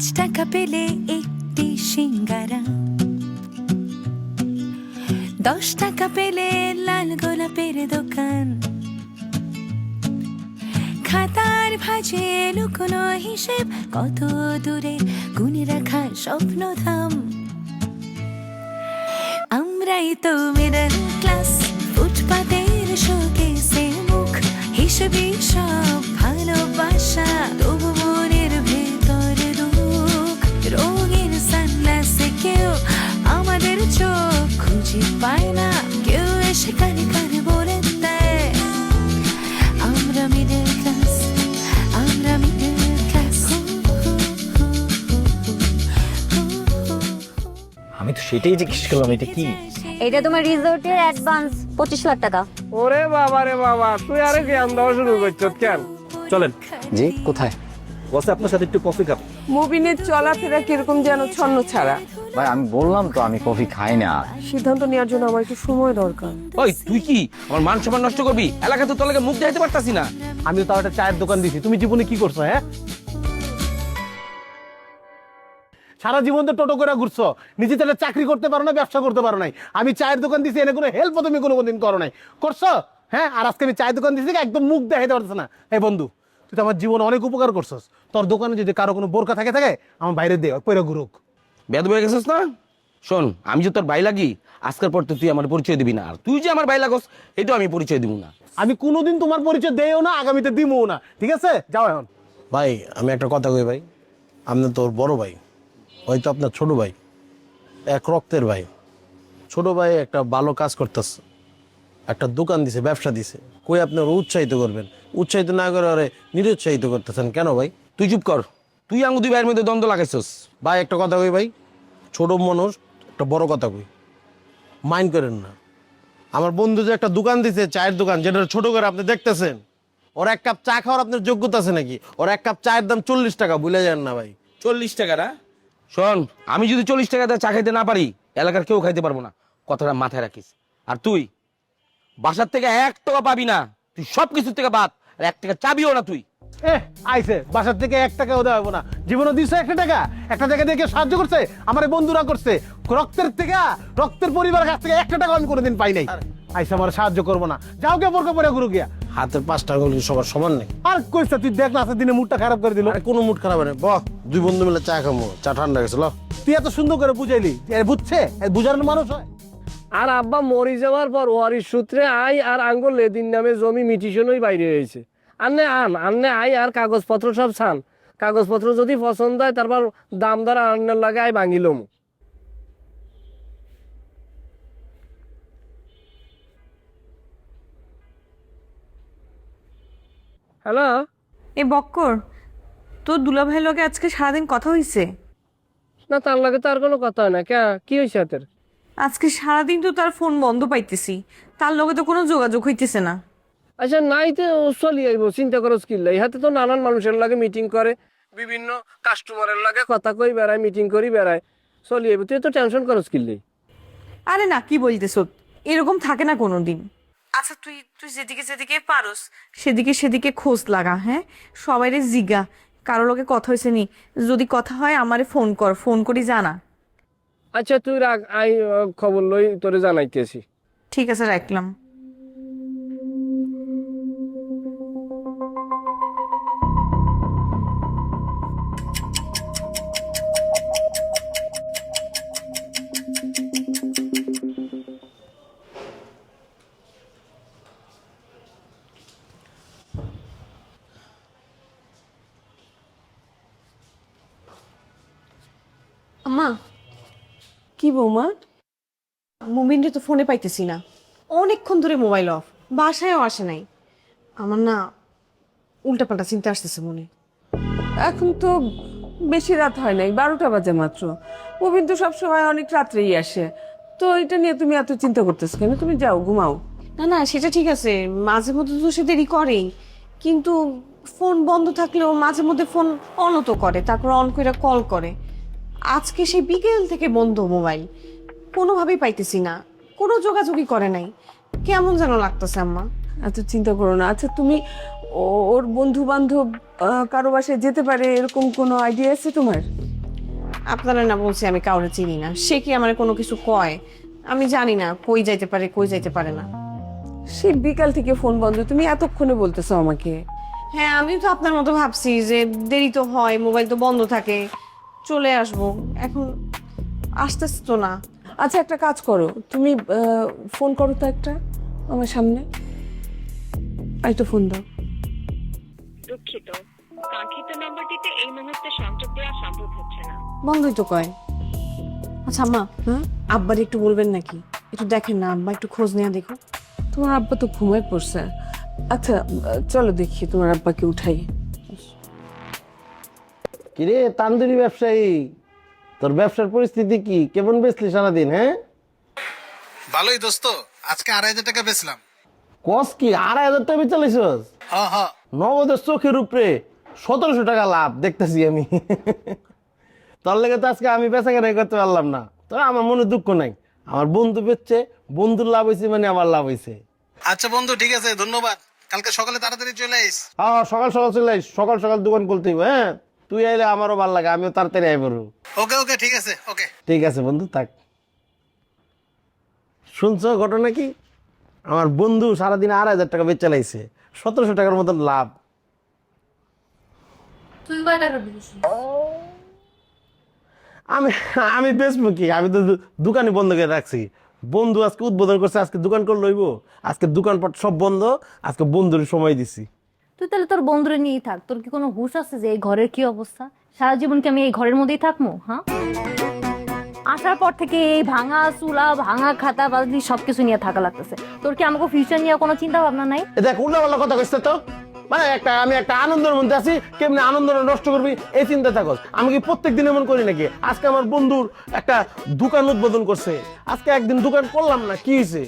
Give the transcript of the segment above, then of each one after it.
টাকা পেলে একটি সিঙ্গারা, 10 টাকা পেলে লাল গোলাপের দোকান, খাতার ভাঁজে লুকোনো হিসেব, কত দূরে গুনে রাখা স্বপ্নধাম। আমরাই তো মিডল ক্লাস, ফুটপাতের শোকেসে মুখ, হিসেবে সব ভালোবাসা, তবু মনের ভেতর দুঃখ। রঙের সানগ্লাসে কেউ আমাদের চোখ খুঁজে পায় না, কেউ এসে কানে কানে বলে দেয় আমরা মিডল ক্লাস, আমরা মিডল ক্লাস। আমি তো সেটাই জিজ্ঞেস করলাম, এটা কি? এটা তোমার রিসোর্টের অ্যাডভান্স 25 লাখ টাকা। ওরে বাবা রে বাবা, তুই আরে জ্ঞান দেওয়া শুরু করছিস কেন? চলেন। জি, কোথায়? বসে আপনার সাথে একটু কফি খাব। মুবিনের চলাফেরা কিরকম যেন ছন্ন ছাড়া। ভাই আমি বললাম তো আমি কফি খাই না। সিদ্ধান্ত নেওয়ার জন্য আমার একটু সময় দরকার। ওই তুই কি আমার মান সম্মান নষ্ট করবি? এলাকাতে তোর লাগে মুখ দেখাতে পারতাছি না। আমি তাও একটা চায়ের দোকান দিছি, তুমি জীবনে কি করছো? হ্যাঁ, সারা জীবন তো টোটো করে ঘুরছো, নিজে তাহলে চাকরি করতে পারো না, ব্যবসা করতে পারো নাই। আমি চায়ের দোকান দিছি, এনে কোনো হেল্প তুমি কোনোদিন করো নাই, করছো? হ্যাঁ, আর আজকে আমি চায়ের দোকান দিছি একদম মুখ দেখাইতে পারতেছ না। এই বন্ধু, তুই তো আমার জীবনে অনেক উপকার করছস। তোর দোকানে যদি কারো কোনো বোরকা থাকে আমার বাইরে দে, পয়রা ঘুরুক। বেদ হয়ে গেছিস না? শোন, আমি যে তোর ভাই লাগি, আজকের পর তো তুই আমার পরিচয় দিবি না, আর তুই যে আমার ভাই লাগস এটাও আমি পরিচয় দিব না। আমি কোনোদিন তোমার পরিচয় দেও না, আগামীতে দিবও না, ঠিক আছে? যাও এখন। ভাই আমি একটা কথা কই ভাই, আপনি তোর বড় ভাই, হয়তো আপনার ছোট ভাই, এক রক্তের ভাই। ছোট ভাই একটা ভালো কাজ করতেছে, একটা দোকান দিছে, ব্যবসা দিছে, কই আপনার উৎসাহিত করবেন? উৎসাহিত না করে আরে নিরুৎসাহিত করতেছেন কেন ভাই? তুই চুপ কর, তুই আঙ্গু দুই ভাইয়ের মধ্যে দ্বন্দ্ব লাগাইছস। ভাই একটা কথা কই ভাই, ছোট মানুষ একটা বড় কথা কই, মাইন্ড করেন না। আমার বন্ধু যে একটা দোকান দিছে, চায়ের দোকান, যেটা ছোট করে আপনি দেখতেছেন, ওর এক কাপ চা খাওয়ার আপনার যোগ্যতা আছে নাকি? ওর এক কাপ চায়ের দাম 40 টাকা, ভুলে যান না ভাই। 40 টাকা না? শোন, আমি যদি 40 টাকা দিয়ে চা খাইতে না পারি, এলাকার কেউ খাইতে পারবো না, কথাটা মাথায় রাখিস। আর তুই বাসার থেকে 1 টাকা পাবি না, তুই সব কিছুর থেকে বাদ, আর 1 টাকা চাবিও না তুই। আইছে বাসার থেকে 1 টাকাও দেওয়া হবো না, জীবনে দিচ্ছে 1 টাকা, 1 টাকা দিয়ে কেউ সাহায্য করছে? আমার এই বন্ধুরা করছে, রক্তের থেকে, রক্তের পরিবারের কাছ থেকে 1 টাকা আমি কোনোদিন পাই নাই। আইসা আমার সাহায্য করবো না, যাও কে বোরকা পরে ঘুরু গিয়া। হাতের 5 টাকা হলে সবার সমান নেই। আর কইছে তুই দেখ না, আজকের দিনে মুডটা খারাপ করে দিল। আরে কোনো মুড খারাপ নেই, বহ দুই বন্ধু মিলে চা খাবো, চা ঠান্ডা গেছিল। তুই এত সুন্দর করে বুঝাইলি, বুঝছে? বুঝানোর মানুষ হয়? আর আব্বা মরি যাওয়ার পর ওয়ারিশ সূত্রে আয় আর আঙ্গুল লেদিন নামে জমি মিটিশনই বাইরে হয়েছে। আন্নে আয় আর কাগজপত্র সব ছান, কাগজপত্র যদি পছন্দ হয় তারপর দাম দর আন্নার লাগে আয় ভাঙিলম। হ্যালো, এ বক্কর, তোর দুলাভাইয়ের লগে আজকে সারাদিন কথা হইছে? না তার লাগে তো আর কোনো কথা হয় না। কি হয়েছে হাতের? আজকে সারাদিন তো তার ফোন বন্ধ পাইতেছি, তার লগে তো কোনো যোগাযোগ হইতেছে না। আচ্ছা নাই তো চলি আইব, চিন্তা করো স্কিল নাই। হাতে তো নানান মানুষের লাগে মিটিং করে, বিভিন্ন কাস্টমারের লাগে কথা কই বেড়ায়, মিটিং করি বেড়ায়, চলি আইব। তুই তো টেনশন করো স্কিল নেই। আরে না, কি বলতেছ, এরকম থাকে না কোনোদিন। আচ্ছা তুই তুই যেদিকে যেদিকে পারস সেদিকে খোঁজ লাগা, হ্যাঁ? সবাইরে জিগা কারো লগে কথা হয়েছে নি, যদি কথা হয় আমারে ফোন করি জানা। আচ্ছা তুই রাখ, আই খবর লই তোরে জানাইতেছি। ঠিক আছে, রাখলাম। আম্মা, কি বৌমা? মুমিনরে তো ফোনে পাইতেছি না, অনেকক্ষণ ধরে মোবাইল অফ, বাসায়ও আসে নাই। আমার না উল্টাপাল্টা চিন্তা আসতেছে মনে। এখন তো বেশি রাত হয় নাই, 12টা বাজে মাত্র। মুবিন তো সবসময় অনেক রাত্রেই আসে, তো এটা নিয়ে তুমি এত চিন্তা করতেছ কেন? তুমি যাও, ঘুমাও। না না, সেটা ঠিক আছে, মাঝে মধ্যে তো সে দেরি করেই, কিন্তু ফোন বন্ধ থাকলেও মাঝে মধ্যে ফোন অনও তো করে, তারপর অন করে কল করে। আজকে সেই বিকেল থেকে বন্ধ মোবাইল, কোনোভাবেই পাইতেছি না, কোনো যোগাযোগই করে নাই। কেমন যেন লাগতেছে আম্মা। এত চিন্তা করো না। আচ্ছা তুমি ওর বন্ধু বান্ধব কারো বাসায় যেতে পারে এরকম কোনো আইডিয়া আছে তোমার? আপনারা না বলছি আমি কাউরে চিনি না, সে কি আমার কোনো কিছু কয়? আমি জানি না কই যাইতে পারে কই যাইতে পারে না। সে বিকাল থেকে ফোন বন্ধ, তুমি এতক্ষণে বলতেছো আমাকে? হ্যাঁ, আমি তো আপনার মতো ভাবছি যে দেরি তো হয়, মোবাইল তো বন্ধ থাকে, চলে আসবো। এখন আসতেছে তো না। আচ্ছা একটা কাজ করো, তুমি ফোন করো তো একটা আমার সামনে। একটু ফোন দাও। দুঃখিত, কাঙ্ক্ষিত নাম্বারটিতে এই মুহূর্তে সংযোগ দেওয়া সম্ভব হচ্ছে না। বন্ধই তো কয়। আচ্ছা আম্মা, হ্যাঁ, আব্বার একটু বলবেন নাকি? একটু দেখেন না, আব্বা একটু খোঁজ নেওয়া দেখো। তোমার আব্বা তো ঘুমায় পড়ছে। আচ্ছা চলো দেখি তোমার আব্বাকে উঠাই। কিরে তান্দুরি ব্যবসায়ী, তোর ব্যবসার পরিস্থিতি কি? কেমন বেচলি সারাদিন? হ্যাঁ, ভালোই দোস্ত, আজকে 2,500 টাকা বেচলাম। কস কি 2,500 টাকা বেচালাইছস? হ্যাঁ হ্যাঁ, নগদের চোখের উপরে 1700 টাকা লাভ দেখতেছি আমি। তোর লেগে তো আজকে আমি বেচা কেনাই করতে পারলাম না। তবে আমার মনে দুঃখ নাই, আমার বন্ধু বেচছে, বন্ধুর লাভ হয়েছে মানে আমার লাভ হয়েছে। আচ্ছা বন্ধু, ঠিক আছে, ধন্যবাদ। কালকে সকালে তাড়াতাড়ি চলে আইস। হ্যাঁ, সকাল সকাল চলে আইস, সকাল সকাল দোকান খুলতে হইব। হ্যাঁ, তুই আইলে আমারও ভালো লাগে, আমিও তাড়াতাড়ি আই পড়ব। ওকে ওকে, ঠিক আছে, ওকে। ঠিক আছে বন্ধু, থাক। শুনছো ঘটনা কি? আমার বন্ধু সারাদিন 2,500 টাকা বেচে লাইছে, 1700 টাকার মতন লাভ। আমি আমি বেচবো কি? আমি তো দোকানই বন্ধ করে রাখছি। বন্ধু আজকে উদ্বোধন করছে, আজকে দোকান করে লইব। আজকে দোকানপাট সব বন্ধ, আজকে বন্ধুর সময় দিছি। তুই তাহলে তোর বন্ধুরে নিয়েই থাক। তোর কি কোনো হুঁশ আছে যে এই ঘরের কি অবস্থা? সারা জীবন কি আমি এই ঘরের মধ্যেই থাকবো? হ্যাঁ, আসার পর থেকে এই ভাঙা চুলা, ভাঙা খাতা বাজি সবকিছু নিয়ে থাকা লাগতেছে। তোর কি আমাকে ফিউচার নিয়ে কোনো চিন্তা ভাবনা নাই? এ দেখ, উল্টাপাল্টা কথা কইছে তো। মানে আমি একটা আনন্দের মধ্যে আছি, কেমনি আনন্দ নষ্ট করবি এই চিন্তা থাকস। আমি কি প্রত্যেক দিন এমন করি নাকি? আজকে আমার বন্ধুর একটা দোকান উদ্বোধন করছে, আজকে একদিন দোকান করলাম না, কি হয়েছে?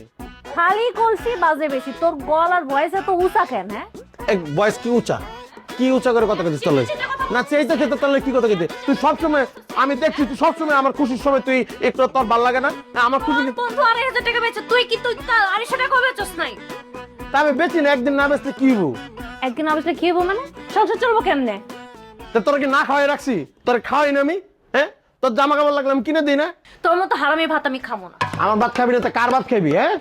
খালি কলসি বাজে বেশি। তোর গলার ভয়েস এত উঁচা কেন? হ্যাঁ, এক বয়স কি উঁচা, কি উঁচা করে কথা কইছিস? তাহলে না চেয়েছে খেতে, তাহলে কি কথা কইতে? তুই সবসময়, আমি দেখছি তুই সবসময় আমার খুশির সময় তুই একটু তোর ভাল লাগে না? আমার খুশি বন্ধু 2,500 টাকা বেচে তুই 2,500 টাকা বেচছ নাই? তা আমি বেচি না, একদিন না বেচলে কি হবো? একদিন অবশ্যই কি হবো মানে? সংসার চলবো কেমনে? তা তোর কি না খাওয়াই রাখছি? তোর খাওয়াই না আমি? হ্যাঁ, তোর জামা কাপড় লাগলে আমি কিনে দিই না? তোর মতো হারামি ভাত আমি খাবো না। আমার ভাত খাবি না তো কার ভাত খাবি? হ্যাঁ,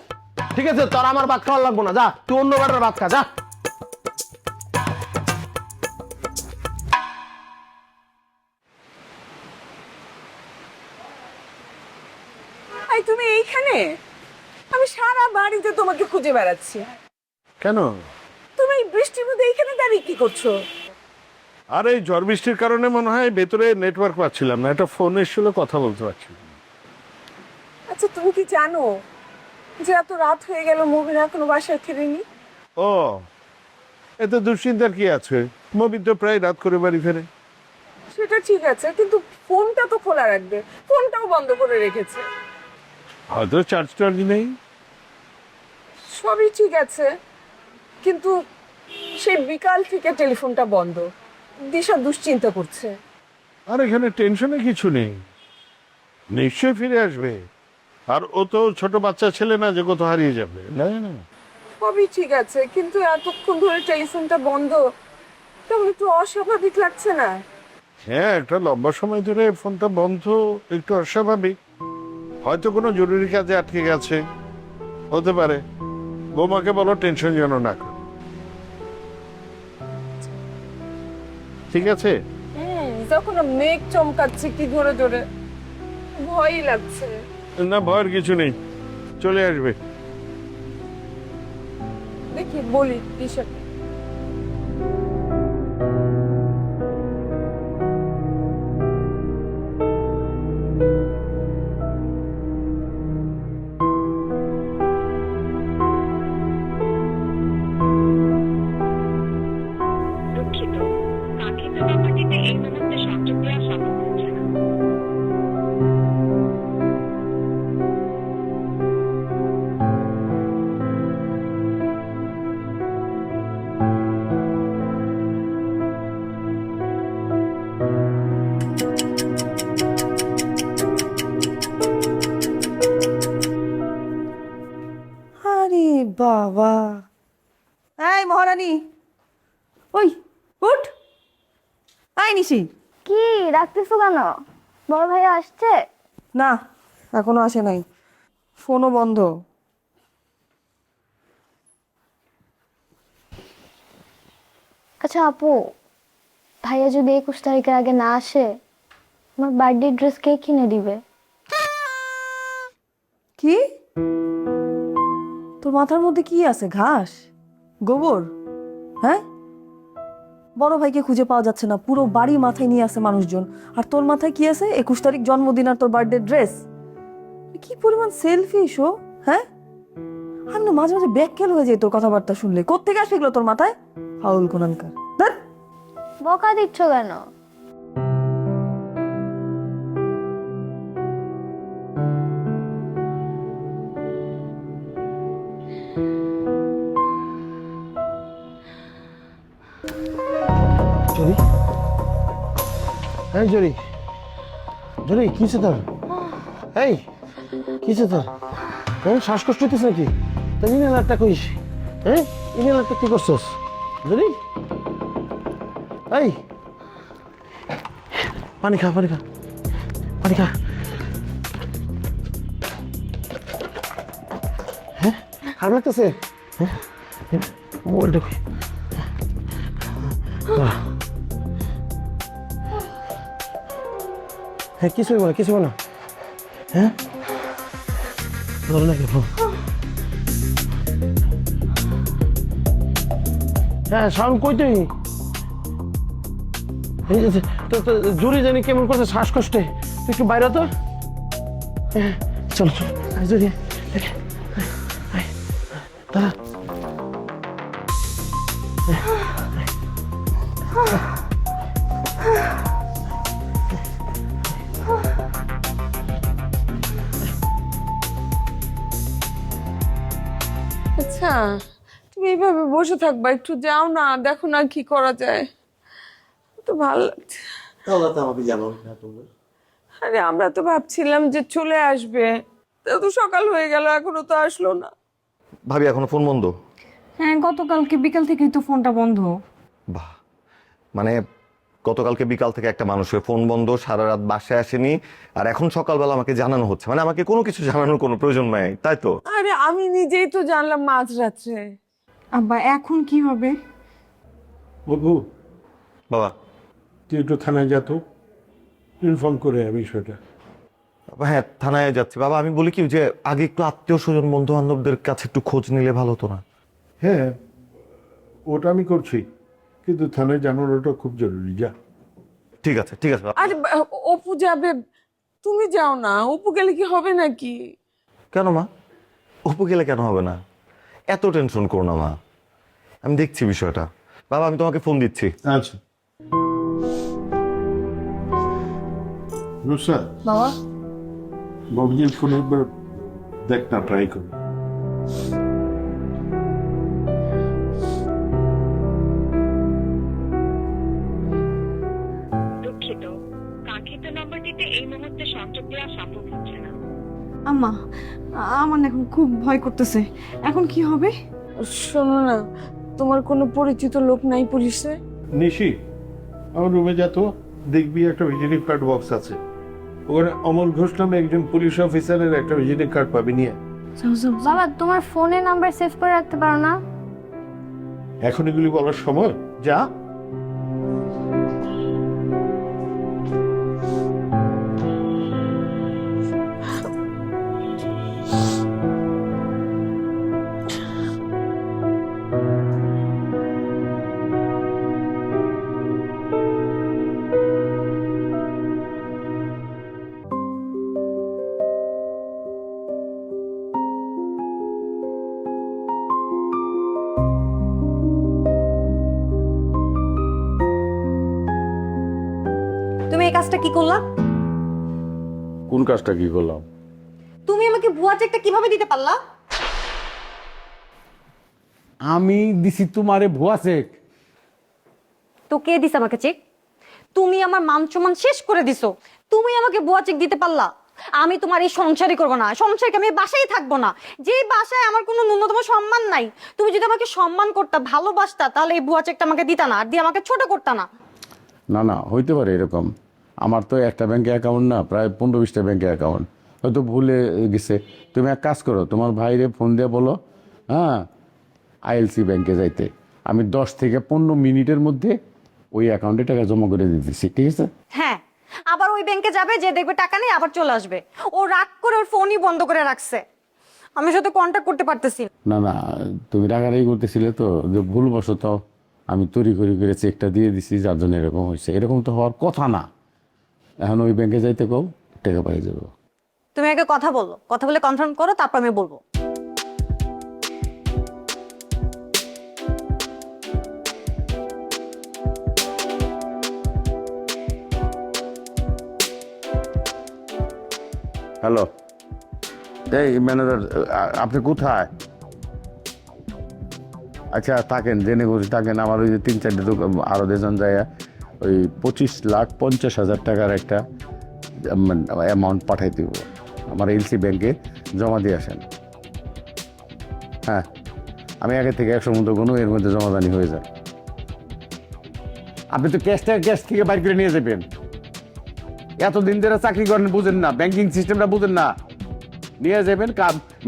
ঠিক আছে, তোর আমার ভাত খাওয়া লাগবো না, যা তুই অন্য বাড়ির ভাত খা, যা। আই তুমি এইখানে? আমি সারা বাড়িতে তোমাকে খুঁজে বেড়াচ্ছি। কেন? তুমি এই বৃষ্টির মধ্যে এইখানে দাঁড়িয়ে কি করছো? আর এই ঝড় বৃষ্টির কারণে মনে হয় ভেতরে নেটওয়ার্ক পাচ্ছিলাম না, একটা ফোন এসেছিল, কথা বলতে পারছিলাম না। আচ্ছা তুমি কি জানো যে এত রাত হয়ে গেল মবিন এখনো বাসায় ফিরেনি? ও, এতে দুশ্চিন্তার কি আছে? মবিন তো প্রায় রাত করে বাড়ি ফেরে। সেটা ঠিক আছে, কিন্তু ফোনটা তো খোলা রাখবে। ফোনটাও বন্ধ করে রেখেছে। হয়তো চার্জ নেই। সবই ঠিক আছে, কিন্তু সেই বিকাল থেকে টেলিফোনটা বন্ধ। দিশা দুশ্চিন্তা করছে। আর এখানে টেনশনে কিছু নেই, নিশ্চয়ই ফিরে আসবে। আর ও তো ছোট বাচ্চা ছেলে না যে কোথাও হারিয়ে যাবে, না না। সবই ঠিক আছে, কিন্তু এতক্ষণ ধরে টেলিফোনটা বন্ধ, তেমন একটু অস্বাভাবিক লাগছে না? হ্যাঁ, একটা লম্বা সময় ধরে ফোনটা বন্ধ একটু অস্বাভাবিক। হয়তো কোনো জরুরি কাজে আটকে গেছে, হতে পারে। বৌমাকে বলো টেনশন যেন না করে, ঠিক আছে? যখন মেঘ চমকাচ্ছে কি ধরে ধরে, ভয়ই লাগছে। না, ভয়ের কিছু নেই, চলে আসবে। দেখি বলি দিশাকে। দুঃখিত, কাঙ্ক্ষিত নাম্বারটিতে এই মুহূর্তে সংযোগ দেওয়া সম্ভব হচ্ছে না। আরে বাবা, এই মহারানী, ওই উঠ। আই নিশি, কি ডাকতেছো কেন? বড় ভাই আসছে? না, এখনো আসে নাই, ফোনও বন্ধ। আচ্ছা আপু, ভাইয়া যদি 21 তারিখের আগে না আসে, আমার বার্থডে ড্রেস কে কিনে দিবে? কি? তোর মাথার মধ্যে কি আছে? ঘাস, গোবর? হ্যাঁ, বড় ভাইকে খুঁজে পাওয়া যাচ্ছে না, পুরো বাড়ি মাথায় নিয়ে আছে মানুষজন, আর তোর মাথায় কি আছে? 21 তারিখ জন্মদিন আর তোর বার্থডে ড্রেস। কি পরিমাণ সেলফিশ ও! হ্যাঁ, আমি না মাঝে মাঝে ব্যাককেল হয়ে যাই তোর কথাবার্তা শুনলে। কোত্থেকে আসে এগুলো তোর মাথায়? ফাউল কোনানকার। ধ্যাৎ। বকা দিচ্ছ কেন? জরি, এই জরি, জরি কিছে তোর? এই কিছে তোর? হ্যাঁ, শ্বাসকষ্ট হইতেছে নাকি? তাই ইনহেলারটা কইস। হ্যাঁ, ইনহেলারটা কি করছস জরি? এই পানি খা, পানি খা, পানি খা। হ্যাঁ, খারাপ লাগতেছে? হ্যাঁ, মোবাইলটা কই? হ্যাঁ, কিছু হইব না, কিছু হইব না। হ্যাঁ, ধরো নাকি ফোন? হ্যাঁ, সাউন্ড কই তুই? এই যে তো জোরে জানি কেমন করছে শ্বাসকষ্টে, তুই একটু বাইরে তো। হ্যাঁ, চলো চলো, জোরে দাঁড়া। আচ্ছা, তুমি এইভাবে বসে থাকবা, একটু যাও না, দেখো না কি করা যায়। তো ভালো লাগছে। আরে আমরা তো ভাবছিলাম যে চলে আসবে, তো সকাল হয়ে গেল, এখনো তো আসলো না। ভাবি এখনো ফোন বন্ধ? হ্যাঁ, গতকালকে বিকাল থেকেই তো ফোনটা বন্ধ। বাহ, মানে গতকালকে বিকাল থেকে একটা মানুষের ফোন বন্ধ, সারা রাত বাসায় আসেনি, আর এখন সকালবেলা আমাকে জানানো হচ্ছে, মানে আমাকে কোনো কিছু জানানোর কোনো প্রয়োজন নাই, তাই তো? আরে আমি নিজেই তো জানলাম মাঝরাত্রে। আব্বা এখন কি হবে? বধু, বাবা। তুই একটু থানায় যা তো, ইনফর্ম করে বিষয়টা। হ্যাঁ, থানায় যাচ্ছি বাবা। আমি বলি কি, যে আগে একটু আত্মীয় স্বজন বন্ধু বান্ধবদের কাছে একটু খোঁজ নিলে ভালো হতো না? হ্যাঁ, ওটা আমি করছি, কিন্তু থানায় জানানোটা খুব জরুরি। যা। ঠিক আছে, ঠিক আছে। আরে অপু যাবে, তুমি যাও না। অপু গেলে কি হবে নাকি? কেন মা, অপু গেলে কেন হবে না? এত টেনশন করো না মা, আমি দেখছি বিষয়টা। বাবা, আমি তোমাকে ফোন দিচ্ছি। আচ্ছা রুষা, বাবা, ববিনের ফোন একবার দেখ না, ট্রাই কর। দুঃখিত, কাঙ্ক্ষিত নম্বরটিতে এই মুহূর্তে সংযোগ দেওয়া সম্ভব হচ্ছে না। আম্মা, আমার না এখন খুব ভয় করতেছে, এখন কি হবে? শোনো না, তোমার কোনো পরিচিত লোক নাই পুলিশে? নিশি, আমার রুমে যা তো, দেখবি একটা ভিজিটিং কার্ড বক্স আছে, ওখানে অমল ঘোষ নামে একজন পুলিশ অফিসারের একটা ভিজিটিং কার্ড পাবি, নিয়ে। বাবা তোমার ফোনে নাম্বার সেভ করে রাখতে পারো না? এখন এগুলি বলার সময়? যা। তুমি এই কাজটা কি করলা? কোন কাজটা কি করলাম? তুমি আমাকে ভুয়া চেকটা কিভাবে দিতে পারলা? আমি দিছি তোমারে ভুয়া চেক? তো কে দিছে আমাকে চেক? তুমি আমার মান সম্মান শেষ করে দিছো। তুমি আমাকে ভুয়া চেক দিতে পারলা? আমি তোমার এই সংসারই করবো না, সংসারকে আমি বাসায় থাকবো না, যে বাসায় আমার কোনো ন্যূনতম সম্মান নাই। তুমি যদি আমাকে সম্মান করতা, ভালোবাসতা, তাহলে এই ভুয়া চেকটা আমাকে দিতা না, আর দিয়ে আমাকে ছোট করতা না। না না, হইতে পারে এরকম। আমার তো একটা ব্যাংকে অ্যাকাউন্ট না, প্রায় 15-20টা ব্যাংকে অ্যাকাউন্ট, হয়তো ভুলে গেছে। তুমি এক কাজ করো, তোমার ভাইরে ফোন দিয়ে বলো, হ্যাঁ, আইএলসি ব্যাংকে যাইতে। আমি 10 থেকে 15 মিনিটের মধ্যে ওই অ্যাকাউন্টে টাকা জমা করে দিতেছি, ঠিক আছে? হ্যাঁ, আবার ওই ব্যাংকে যাবে, যে দেখবে টাকা নেই, আবার চলে আসবে। ও রাগ করে ওর ফোনই বন্ধ করে রাখছে, আমি সাথে কন্ট্যাক্ট করতে পারতেছি না। না না, তুমি রাগারাগি করতেছিলে তো, যে ভুলবশত আমি তৈরি করে চেকটা দিয়ে দিছি, যার জন্য এরকম হয়েছে। এরকম তো হওয়ার কথা না। এখন ওই ব্যাংকে যাইতে কও, টাকা পাই যাবো। তুমি আগে কথা বলো, কথা বলে কনফার্ম করো, তারপর আমি বলবো। হ্যালো, এই ম্যানেজার, আপনি কোথায়? আচ্ছা থাকেন, জেনে করছি থাকেন। আমার ওই যে 3-4টে দোকান আরও দেজন যায়, ওই 25,50,000 টাকার একটা অ্যামাউন্ট পাঠাই দিব আমার এলসি ব্যাংকে, জমা দিয়ে আসেন। হ্যাঁ, আমি আগে থেকে 100 মতো কোনো এর মধ্যে জমাদানি হয়ে যায়। আপনি তো ক্যাশ থেকে বাইর করে নিয়ে যাবেন। এতদিন ধরে চাকরি করেন, বুঝেন না, ব্যাংকিং সিস্টেমটা বুঝেন না। নিয়ে যাবেন,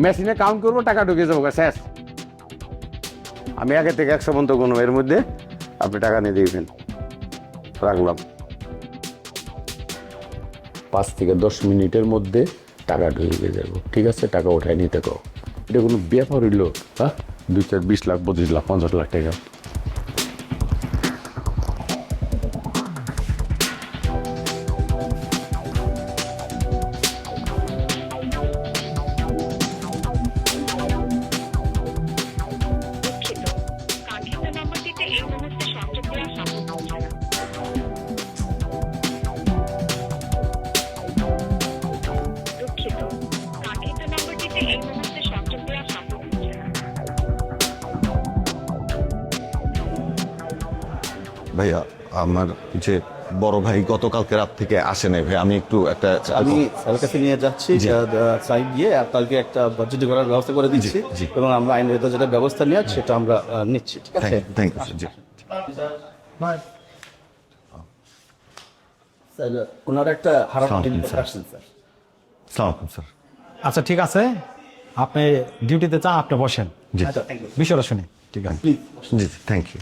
মেশিনে কাউন্ট করবো, টাকা ঢুকে যাবো, শেষ। আমি আগে থেকে 100 মতো কোনো এর মধ্যে আপনি টাকা নিয়ে দিবেন। রাখলাম। 5 থেকে 10 মিনিটের মধ্যে টাকা ঢুকে যাবো, ঠিক আছে? টাকা উঠায় নিতে কো। এটা কোনো ব্যাপার হইল? হ্যাঁ, 2-4, 20 লাখ, 25 লাখ, 50 লাখ টাকা। দুঃখিত, কাঙ্ক্ষিত নম্বরটিতে এই মুহূর্তে সংযোগ দেওয়া সম্ভব হচ্ছে না। দুঃখিত, কাঙ্ক্ষিত নম্বরটিতে এই মুহূর্তে সংযোগ দেওয়া সম্ভব হচ্ছে না। ভাইয়া, আমার যে বড় ভাই গতকালকে রাত থেকে আসে নাই ভাই, আমি একটু একটা আমি স্যারের কাছে নিয়ে যাচ্ছি, সাইড গিয়ে আপনাকে একটা বাজেট করার ব্যবস্থা করে দিচ্ছি, জি। এবং আমরা আইনের যেটা ব্যবস্থা নেওয়ার সেটা আমরা নিচ্ছি, ঠিক আছে? Thank you G. স্যার, ওনার একটা হারাপ সালাম, স্যার। আসছেন স্যার। সালাম স্যার। আচ্ছা ঠিক আছে, আপনি ডিউটিতে চান, আপনি বসেন, জি আচ্ছা, থ্যাংক ইউ বিষয়টা শুনি। ঠিক আছে, প্লিজ। জি থ্যাংক ইউ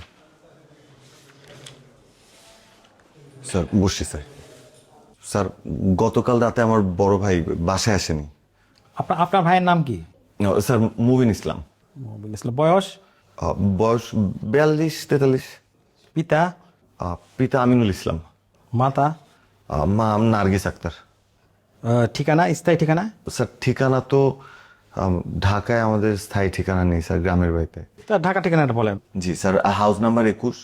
স্যার। বসছি স্যার। স্যার, গতকাল রাতে আমার বড় ভাই বাসায় আসেনি। আপনার ভাইয়ের নাম কি? স্যার, মুবিন ইসলাম। মোবিল ইসলাম। বয়স? বয়স 42-43। পিতা? পিতা আমিনুল ইসলাম। মাতা? মা নার্গিস আক্তার। ঠিকানা, স্থায়ী ঠিকানা? স্যার, ঠিকানা তো ঢাকায় আমাদের স্থায়ী ঠিকানা নেই স্যার, গ্রামের বাড়িতে। তা ঢাকা ঠিকানাটা বলেন। জি স্যার, হাউস নাম্বার 21।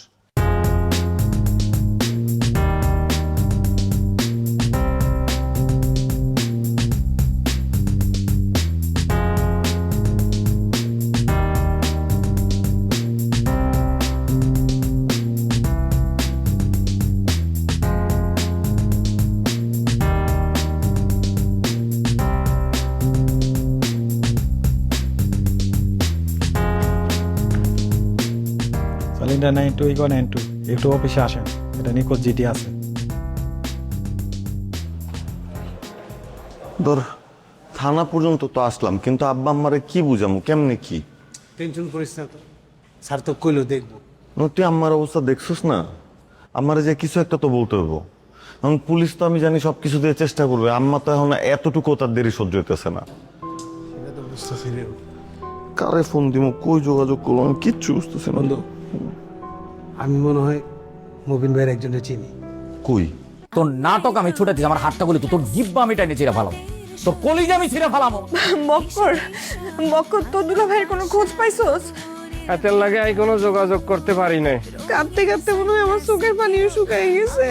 সিলিন্ডার 9292 একটু অফিসে আসেন, এটা নিখোঁজ জিটি আছে। ধর, থানা পর্যন্ত তো আসলাম, কিন্তু আব্বা আম্মারে কি বুঝামু, কেমনে কি? টেনশন করিস না তো, স্যার তো কইলো দেখবো। তুই আম্মার অবস্থা দেখছিস না? আমারে যে কিছু একটা তো বলতে হইব। এখন পুলিশ তো আমি জানি সব কিছু দিয়ে চেষ্টা করবে, আম্মা তো এখন এতটুকু তার দেরি সহ্য হইতেছে না। সেটা তো বুঝতেছি রে। কারে ফোন দিব, কই যোগাযোগ করবো, আমি কিচ্ছু বুঝতেছি না। আমি মনে হয় মুবিন ভাইয়ের একজনের চিনি। কই? তোর নাটক আমি ছুটে দিচ্ছি, আমার হাতটা বলি তো তোর জিব্বা আমি টাইনে ছিঁড়ে ফেলাম, তোর কলিজা আমি ছিঁড়ে ফেলাম। বক্কর তোর দুলা ভাইয়ের কোনো খোঁজ পাইছস? হাতের লাগে আমি কোনো যোগাযোগ করতে পারি নাই। কাঁদতে কাঁদতে মনে হয় আমার চোখের পানিও শুকাই গেছে।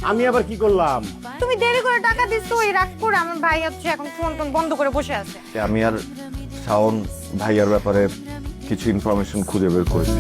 আমি আবার কি করলাম? তুমি দেরি করে টাকা দিচ্ছ, ওই রাগ করে আমার ভাই হচ্ছে এখন ফোন টোন বন্ধ করে বসে আছে। আমি আর শাওন ভাইয়ার ব্যাপারে কিছু ইনফরমেশন খুঁজে বের করেছি।